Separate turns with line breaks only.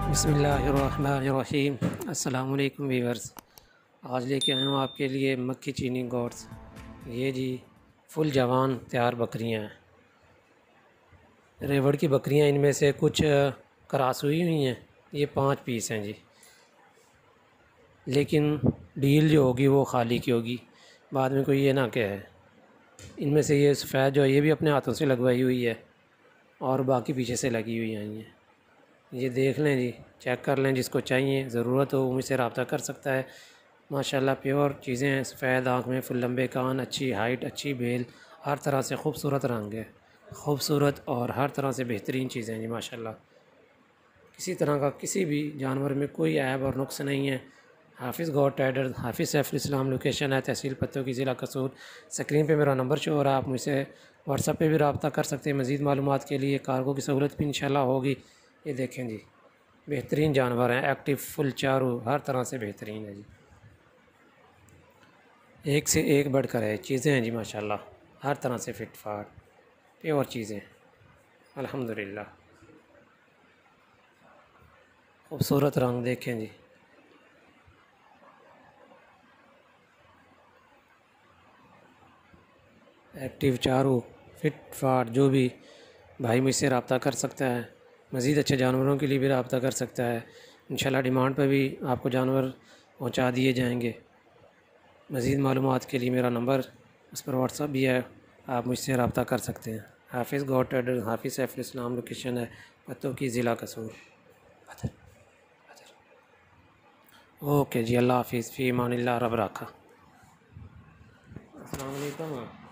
बिस्मिल्लाहिर्रहमानिर्रहीम। अस्सलाम वालेकुम वीवर्स। आज लेके आया हूँ आपके लिए मक्खी चीनी गोट्स। ये जी फुल जवान तैयार बकरियाँ हैं, रेवड़ की बकरियाँ। इनमें से कुछ क्रॉस हुई हुई हैं। ये 5 पीस हैं जी, लेकिन डील जो होगी वो खाली की होगी, बाद में कोई ये ना कहे। इनमें से ये सफ़ेद जो है ये भी अपने हाथों से लगवाई हुई है और बाकी पीछे से लगी हुई हैं। ये देख लें जी, चेक कर लें, जिसको चाहिए ज़रूरत हो मुझसे रब्ता कर सकता है। माशाल्लाह प्योर चीज़ें हैं, सफ़ेद आँख में, फुल लंबे कान, अच्छी हाइट, अच्छी बेल, हर तरह से खूबसूरत रंग है, खूबसूरत और हर तरह से बेहतरीन चीज़ें हैं जी माशाल्लाह। किसी तरह का किसी भी जानवर में कोई ऐब और नुक्स नहीं है। हाफिज़ गॉड ट्रेडर, हाफिज़ सैफुल इस्लाम, लोकेशन है तहसील पत्तों की, ज़िला कसूर। स्क्रीन पे मेरा नंबर शो हो रहा है, आप मुझसे व्हाट्सएप पे भी रब्ता कर सकते हैं। मज़ीद मालूमात के लिए कार्गो की सहूलत भी इंशाल्लाह होगी। ये देखें जी, बेहतरीन जानवर हैं, एक्टिव, फुल चारू, हर तरह से बेहतरीन है जी। एक से एक बढ़कर है चीज़ें हैं जी माशाल्लाह, हर तरह से फिट फाट प्योर चीज़ें अल्हम्दुलिल्लाह। खूबसूरत रंग देखें जी, एक्टिव चारू, फिट फाट। जो भी भाई मुझसे रब्ता कर सकता है, मज़ीद अच्छे जानवरों के लिए भी रब्ता कर सकता है। इंशाल्लाह डिमांड पर भी आपको जानवर पहुंचा दिए जाएंगे। मज़ीद मालूमात के लिए मेरा नंबर, उस पर व्हाट्सअप भी है, आप मुझसे रब्ता कर सकते हैं। हाफिज़ गॉड ट्रेडर, हाफिज़ सैफुल इस्लाम, लोकेशन है पत्तों की, ज़िला कसूर। ओके जी, अल्लाह हाफिज़, फ़ी अमानिल्लाह, रब रखा। अस्सलाम वालेकुम।